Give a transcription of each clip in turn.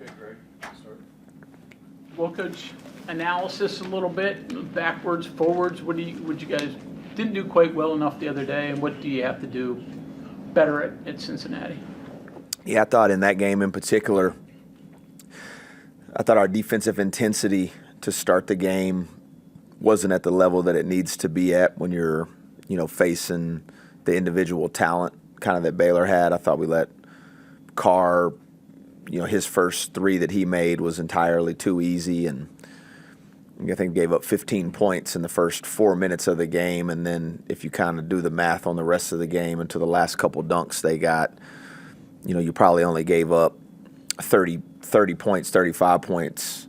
Okay, Greg, start. Well, Coach, analysis a little bit, backwards, forwards. What you guys didn't do quite well enough the other day, and what do you have to do better at Cincinnati? Yeah, I thought in that game in particular, I thought our defensive intensity to start the game wasn't at the level that it needs to be at when you're, facing the individual talent kind of that Baylor had. I thought we let Carr, his first three that he made was entirely too easy, and I think gave up 15 points in the first 4 minutes of the game. And then if you kind of do the math on the rest of the game into the last couple dunks they got, you probably only gave up 30 points, 35 points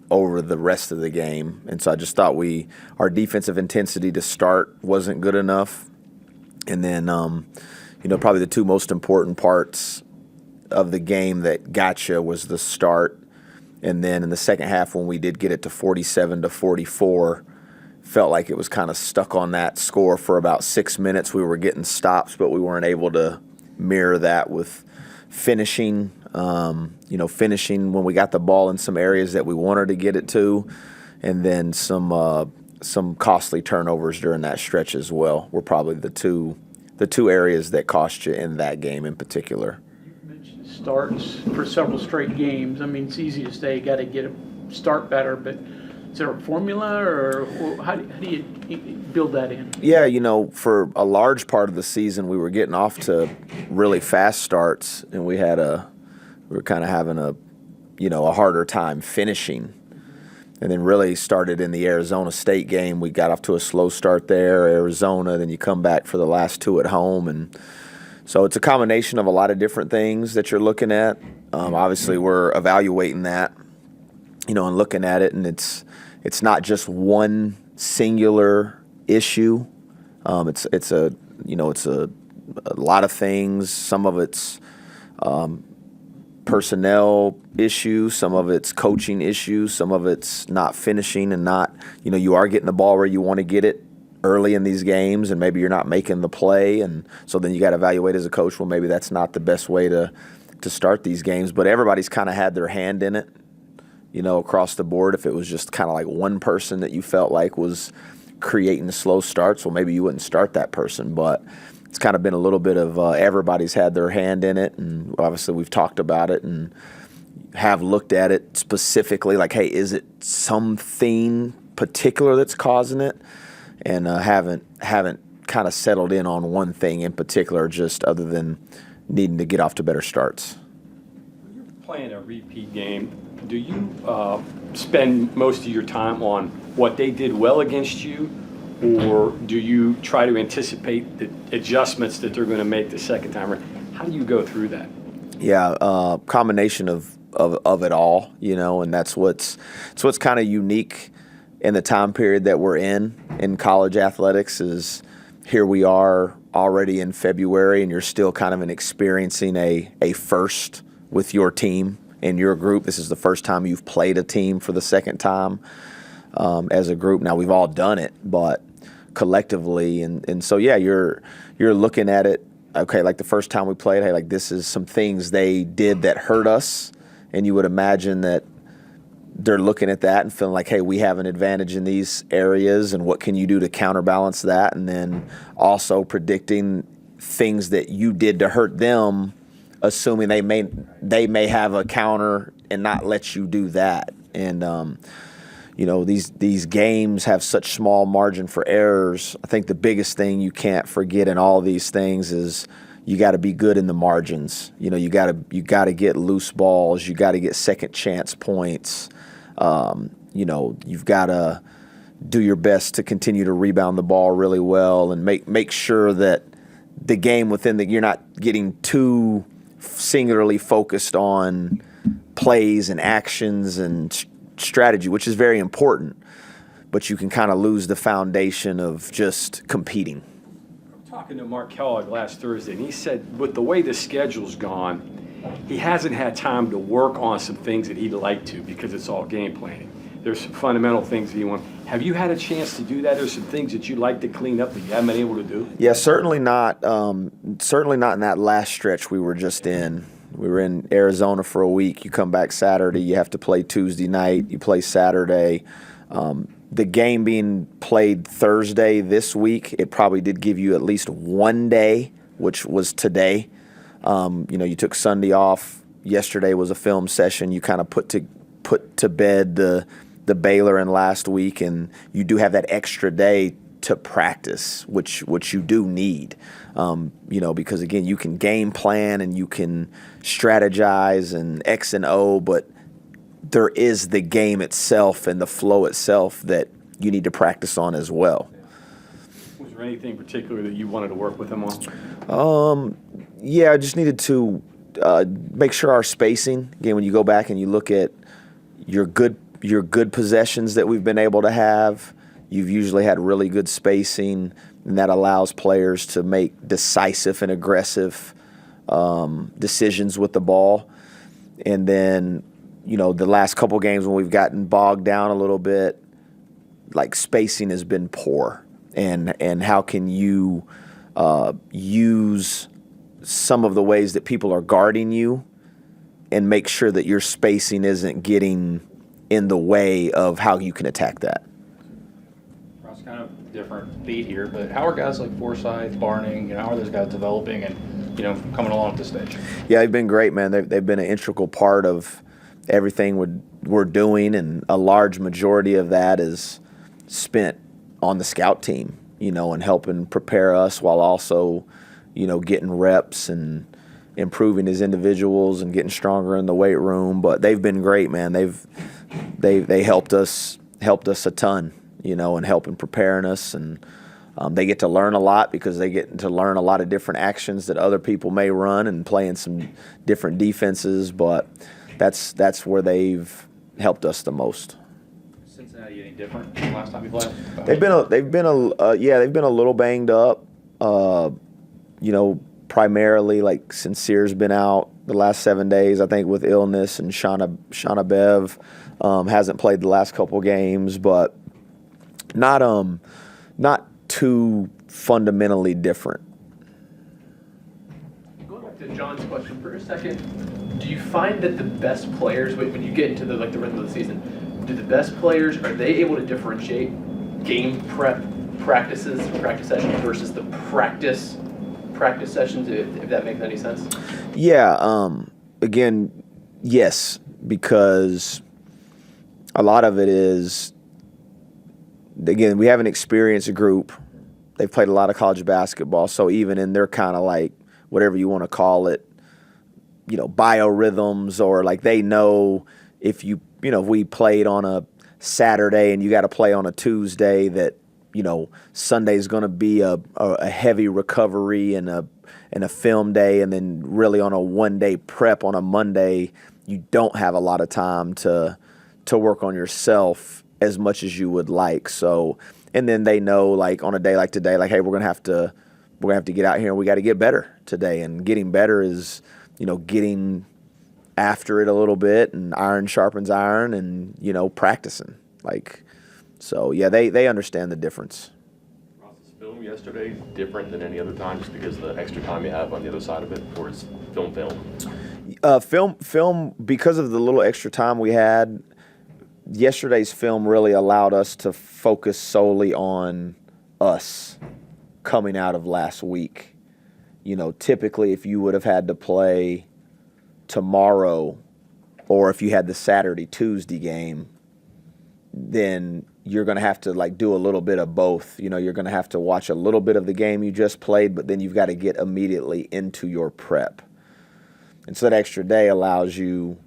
over the rest of the game. And so I just thought our defensive intensity to start wasn't good enough. And then, probably the two most important parts of the game that gotcha was the start. And then in the second half, when we did get it to 47-44, felt like it was kind of stuck on that score for about 6 minutes. We were getting stops, but we weren't able to mirror that with finishing. Finishing when we got the ball in some areas that we wanted to get it to, and then some costly turnovers during that stretch as well were probably the two areas that cost you in that game in particular. Starts for several straight games. I mean, it's easy to say you got to get a start better, but is there a formula, or how do you build that in? Yeah, for a large part of the season, we were getting off to really fast starts, and we were kind of having a harder time finishing. And then really started in the Arizona State game. We got off to a slow start there, Arizona, then you come back for the last two at home. And so it's a combination of a lot of different things that you're looking at. Obviously, we're evaluating that, and looking at it, and it's not just one singular issue. It's a lot of things. Some of it's personnel issues, some of it's coaching issues, some of it's not finishing and not, you are getting the ball where you want to get it early in these games, and maybe you're not making the play, and so then you got to evaluate as a coach, well, maybe that's not the best way to start these games. But everybody's kind of had their hand in it, across the board. If it was just kind of like one person that you felt like was creating the slow starts, well, maybe you wouldn't start that person. But it's kind of been a little bit of everybody's had their hand in it, and obviously we've talked about it and have looked at it specifically, like, hey, is it something particular that's causing it? And haven't kind of settled in on one thing in particular, just other than needing to get off to better starts. When you're playing a repeat game, do you spend most of your time on what they did well against you, or do you try to anticipate the adjustments that they're going to make the second time? How do you go through that? Yeah, combination of it all, and that's what's kind of unique in the time period that we're in college athletics. Is here we are already in February, and you're still kind of experiencing a first with your team and your group. This is the first time you've played a team for the second time as a group. Now, we've all done it, but collectively, and so yeah, you're looking at it, okay, like the first time we played, hey, like this is some things they did that hurt us, and you would imagine that they're looking at that and feeling like, hey, we have an advantage in these areas, and what can you do to counterbalance that? And then also predicting things that you did to hurt them, assuming they may have a counter and not let you do that. And these games have such small margin for errors. I think the biggest thing you can't forget in all these things is you got to be good in the margins. You got to get loose balls. You got to get second chance points. You've got to do your best to continue to rebound the ball really well, and make sure that the game you're not getting too singularly focused on plays and actions and strategy, which is very important, but you can kind of lose the foundation of just competing. Talking to Mark Kellogg last Thursday, and he said with the way the schedule's gone, he hasn't had time to work on some things that he'd like to, because it's all game planning. There's some fundamental things that you want. Have you had a chance to do that? There's some things that you'd like to clean up that you haven't been able to do? Yeah, certainly not. Certainly not in that last stretch we were just in. We were in Arizona for a week. You come back Saturday. You have to play Tuesday night. You play Saturday. The game being played Thursday this week, it probably did give you at least one day, which was today. You took Sunday off. Yesterday was a film session. You kind of put to bed the Baylor in last week, and you do have that extra day to practice, which you do need. Because again, you can game plan and you can strategize and X and O, but there is the game itself and the flow itself that you need to practice on as well. Was there anything particular that you wanted to work with him on? I just needed to make sure our spacing, again, when you go back and you look at your good possessions that we've been able to have, you've usually had really good spacing, and that allows players to make decisive and aggressive decisions with the ball. And then, the last couple games when we've gotten bogged down a little bit, like spacing has been poor. And how can you use some of the ways that people are guarding you and make sure that your spacing isn't getting in the way of how you can attack that? It's kind of different beat here, but how are guys like Forsyth, Barning, how are those guys developing and, coming along at this stage? Yeah, they've been great, man. They've been an integral part of everything we're doing, and a large majority of that is spent on the scout team, and helping prepare us while also, getting reps and improving as individuals and getting stronger in the weight room. But they've been great, man. They helped us a ton, and helping preparing us, and they get to learn a lot because they get to learn a lot of different actions that other people may run and playing some different defenses. But that's where they've helped us the most. Cincinnati any different from last time you played? They've been a little banged up. Primarily like Sincere's been out the last 7 days, I think, with illness, and Shauna Bev hasn't played the last couple games, but not too fundamentally different. Going back to John's question for a second, do you find that the best players, when you get into the rhythm of the season, do the best players, are they able to differentiate game practice sessions versus the practice sessions, if that makes any sense? Yeah, again, yes, because a lot of it is, again, we have an experienced group. They've played a lot of college basketball, so even in their kind of like, whatever you want to call it, biorhythms, or like they know if we played on a Saturday and you got to play on a Tuesday, that Sunday's going to be a heavy recovery and a film day, and then really on a one-day prep on a Monday, you don't have a lot of time to work on yourself as much as you would like. So, and then they know, like on a day like today, like, hey, we're gonna have to get out here and we got to get better today. And getting better is getting after it a little bit, and iron sharpens iron, and practicing. So yeah, they understand the difference. Was this film yesterday different than any other time, just because of the extra time you have on the other side of it, or is film? Film, because of the little extra time we had, yesterday's film really allowed us to focus solely on us coming out of last week. Typically if you would have had to play tomorrow, or if you had the Saturday-Tuesday game, then you're going to have to do a little bit of both. You're going to have to watch a little bit of the game you just played, but then you've got to get immediately into your prep. And so that extra day allows you,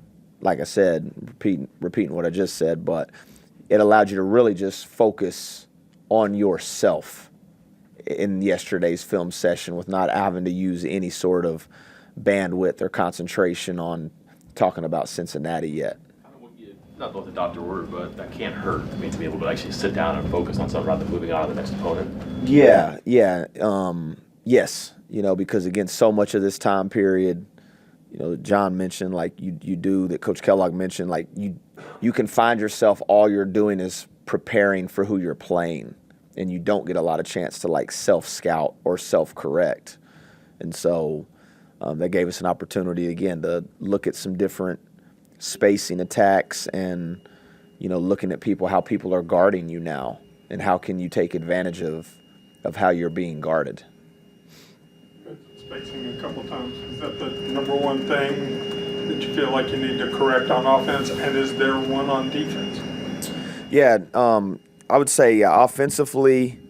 like I said, repeating what I just said, but it allowed you to really just focus on yourself in yesterday's film session, with not having to use any sort of bandwidth or concentration on talking about Cincinnati yet. Not what the doctor ordered, but that can't hurt. I mean, to be able to actually sit down and focus on something rather than moving on to the next opponent. Yeah. Yes, because again, so much of this time period, John mentioned, you do, that Coach Kellogg mentioned, you can find yourself, all you're doing is preparing for who you're playing, and you don't get a lot of chance to self-scout or self-correct. And so that gave us an opportunity again to look at some different spacing attacks and, looking at how people are guarding you now and how can you take advantage of how you're being guarded. Spacing a couple times. Is that the number one thing that you feel like you need to correct on offense? And is there one on defense? Yeah, I would say offensively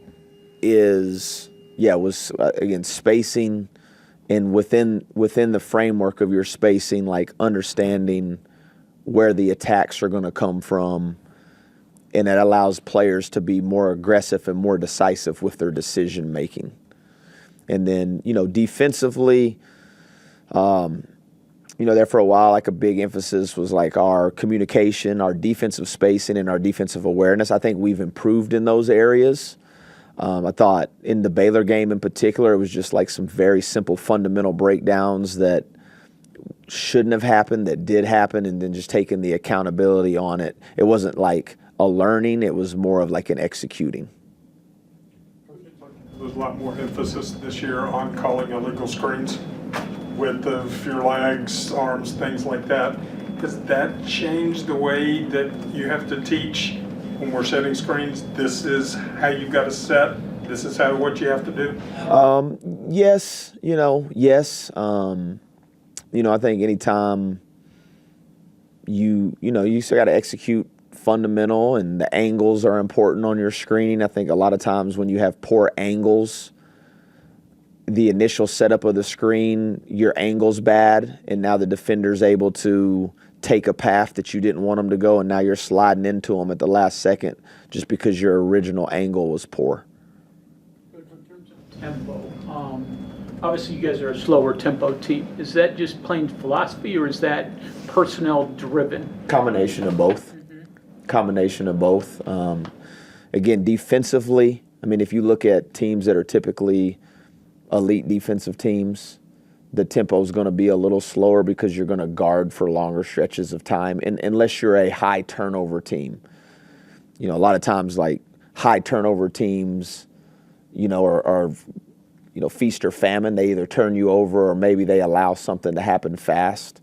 was again spacing, and within the framework of your spacing, like understanding where the attacks are going to come from, and it allows players to be more aggressive and more decisive with their decision making. And then defensively, there for a while, like a big emphasis was like our communication, our defensive spacing, and our defensive awareness. I think we've improved in those areas. I thought in the Baylor game in particular, it was just like some very simple fundamental breakdowns that shouldn't have happened, that did happen, and then just taking the accountability on it. It wasn't like a learning, it was more of like an executing. There's a lot more emphasis this year on calling illegal screens, width of your legs, arms, things like that. Does that change the way that you have to teach when we're setting screens? This is how you've got to set. This is what you have to do. Yes. Yes. I think anytime you still got to execute fundamental, and the angles are important on your screening. I think a lot of times when you have poor angles, the initial setup of the screen, your angle's bad, and now the defender's able to take a path that you didn't want them to go, and now you're sliding into them at the last second just because your original angle was poor. In terms of tempo, obviously you guys are a slower tempo team. Is that just plain philosophy, or is that personnel driven? Combination of both. Again, defensively, if you look at teams that are typically elite defensive teams, the tempo is going to be a little slower because you're going to guard for longer stretches of time, and unless you're a high turnover team. A lot of times, like high turnover teams, are feast or famine. They either turn you over or maybe they allow something to happen fast.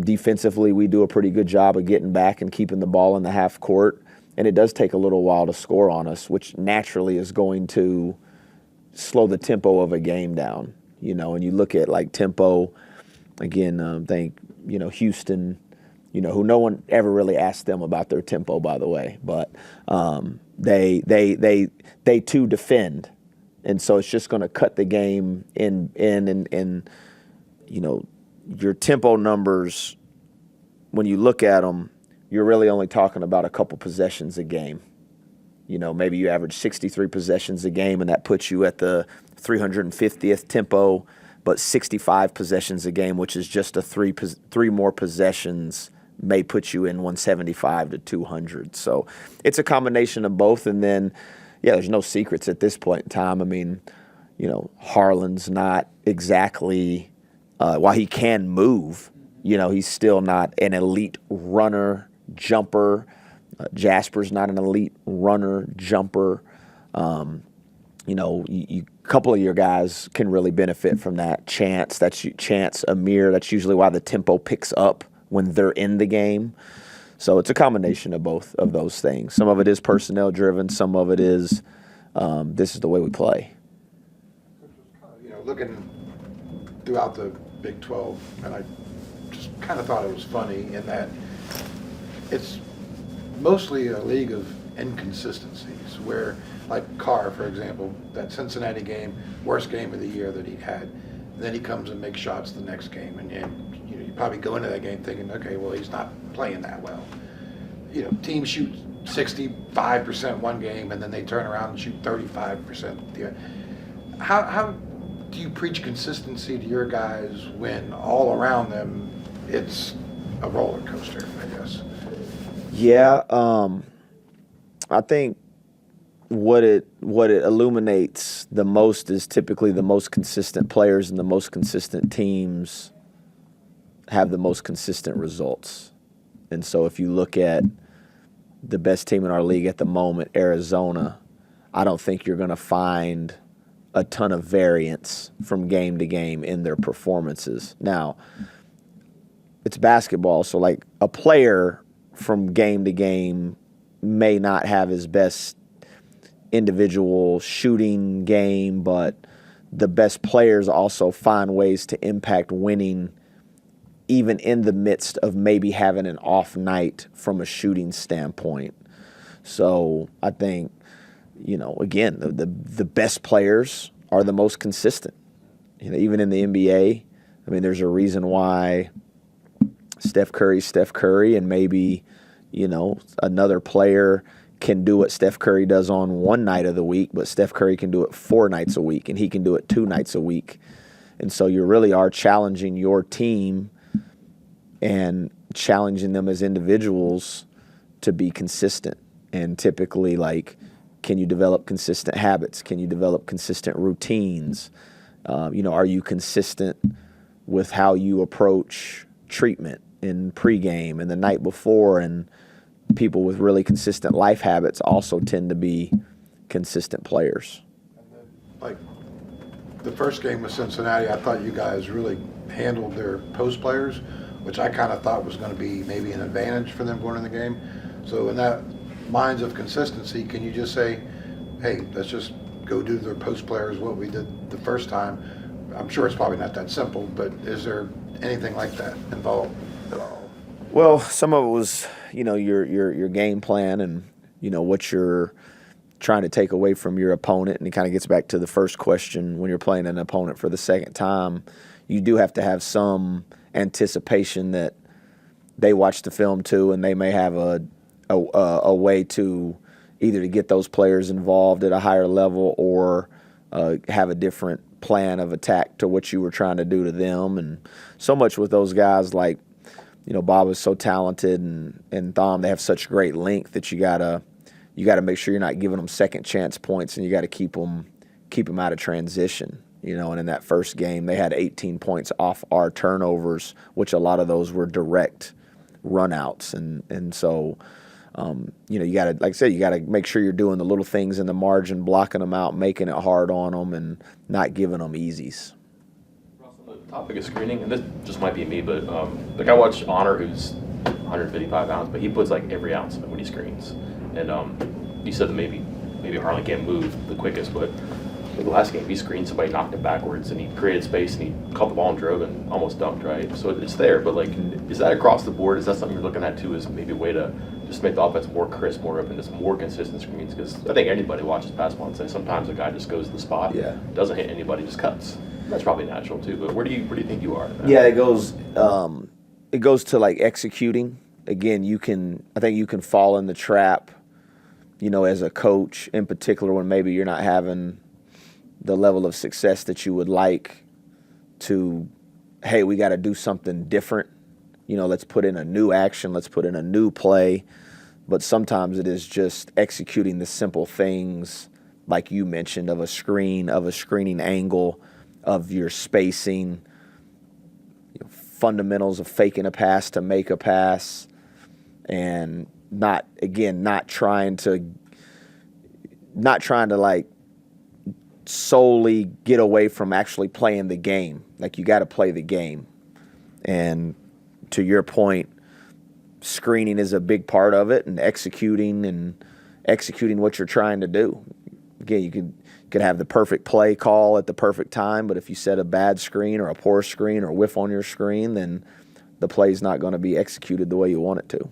Defensively, we do a pretty good job of getting back and keeping the ball in the half court, and it does take a little while to score on us, which naturally is going to slow the tempo of a game down. And you look at like tempo, again, think, Houston, who no one ever really asked them about their tempo, by the way, but they too defend. And so it's just going to cut the game in your tempo numbers, when you look at them, you're really only talking about a couple possessions a game. Maybe you average 63 possessions a game, and that puts you at the 350th tempo, but 65 possessions a game, which is just three more possessions, may put you in 175 to 200. So it's a combination of both. And then, there's no secrets at this point in time. Harlan's not exactly, while he can move, he's still not an elite runner, jumper. Jasper's not an elite runner, jumper. A couple of your guys can really benefit from that. Chance, Amir, that's usually why the tempo picks up when they're in the game. So it's a combination of both of those things. Some of it is personnel driven. Some of it is this is the way we play. Looking throughout the Big 12, and I just kind of thought it was funny in that it's mostly a league of inconsistencies where, like Carr, for example, that Cincinnati game, worst game of the year that he had. And then he comes and makes shots the next game, and you probably go into that game thinking, okay, well, he's not playing that well. Teams shoot 65% one game, and then they turn around and shoot 35% the other. How do you preach consistency to your guys when all around them it's a roller coaster, I guess? Yeah, I think what it illuminates the most is typically the most consistent players and the most consistent teams have the most consistent results. And so if you look at the best team in our league at the moment, Arizona, I don't think you're going to find a ton of variance from game to game in their performances. Now, it's basketball, so like a player from game to game may not have his best individual shooting game, but the best players also find ways to impact winning even in the midst of maybe having an off night from a shooting standpoint. So I think, again, the best players are the most consistent. Even in the NBA, I mean, there's a reason why Steph Curry, and maybe, another player can do what Steph Curry does on one night of the week, but Steph Curry can do it 4 nights a week, and he can do it 2 nights a week. And so you really are challenging your team and challenging them as individuals to be consistent. And typically, can you develop consistent habits? Can you develop consistent routines? Are you consistent with how you approach treatment in pregame and the night before? And people with really consistent life habits also tend to be consistent players. Like the first game with Cincinnati, I thought you guys really handled their post players, which I kind of thought was going to be maybe an advantage for them going in the game. So in that minds of consistency, can you just say, hey, let's just go do their post players what we did the first time? I'm sure it's probably not that simple, but is there anything like that involved at all? Well, some of it was, your game plan and, what you're trying to take away from your opponent. And it kind of gets back to the first question. When you're playing an opponent for the second time, you do have to have some anticipation that they watch the film too, and they may have a way to either to get those players involved at a higher level or have a different plan of attack to what you were trying to do to them. And so much with those guys, Bob is so talented and Thom, they have such great length that you gotta make sure you're not giving them second chance points, and you got to keep them out of transition. And in that first game, they had 18 points off our turnovers, which a lot of those were direct runouts. And so, you got to, like I said, you got to make sure you're doing the little things in the margin, blocking them out, making it hard on them, and not giving them easies. On the topic of screening, and this just might be me, but I watch Honor, who's 155 pounds, but he puts every ounce of it when he screens. And you said that maybe Harlan can't move the quickest, but the last game he screened somebody, knocked him backwards, and he created space, and he caught the ball and drove and almost dunked, right? So it's there, but is that across the board? Is that something you're looking at too, as maybe a way to just make the offense more crisp, more open, just more consistent screens? Because I think anybody watches basketball and says sometimes a guy just goes to the spot, doesn't hit anybody, just cuts. That's probably natural too, but where do you think you are? Yeah, it goes to executing. Again, I think you can fall in the trap, as a coach in particular, when maybe you're not having the level of success that you would like to, hey, we got to do something different. Let's put in a new action. Let's put in a new play. But sometimes it is just executing the simple things like you mentioned, of a screen, of a screening angle, of your spacing, fundamentals of faking a pass to make a pass, and not trying to solely get away from actually playing the game. You got to play the game. And to your point, screening is a big part of it, and executing what you're trying to do. Again, you could have the perfect play call at the perfect time, but if you set a bad screen or a poor screen or whiff on your screen, then the play's not going to be executed the way you want it to.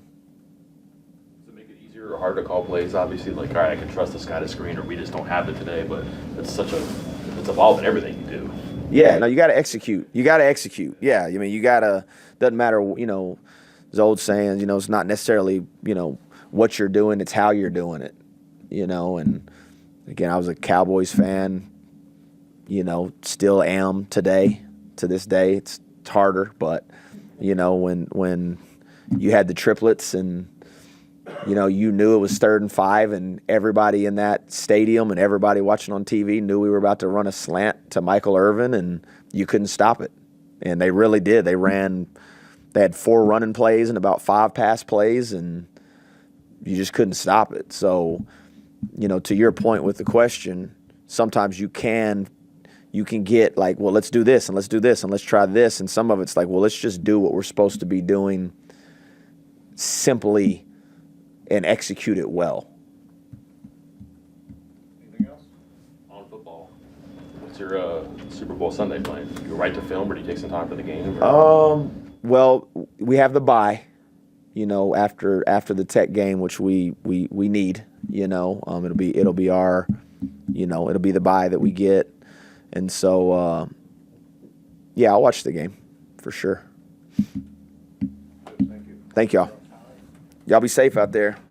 Or hard to call plays, obviously, all right, I can trust this guy to screen, or we just don't have it today, but it's evolved in everything you do. Yeah, no, you got to execute. Yeah, I mean, doesn't matter, there's old sayings, it's not necessarily, what you're doing, it's how you're doing it, and again, I was a Cowboys fan, still am today, to this day. It's harder, but, when you had the triplets and, you knew it was 3rd and 5, and everybody in that stadium and everybody watching on TV knew we were about to run a slant to Michael Irvin, and you couldn't stop it. And they really did. They had 4 running plays and about 5 pass plays, and you just couldn't stop it. So, to your point with the question, sometimes you can get like, well, let's do this and let's do this and let's try this, and some of it's like, well, let's just do what we're supposed to be doing simply and execute it well. Anything else? On football. What's your Super Bowl Sunday plan? Do you go right to film, or do you take some time for the game? Well, we have the bye, after the Tech game, which we need, it'll be our, it'll be the bye that we get. And so, yeah, I'll watch the game for sure. Thank you. Thank y'all. Y'all be safe out there.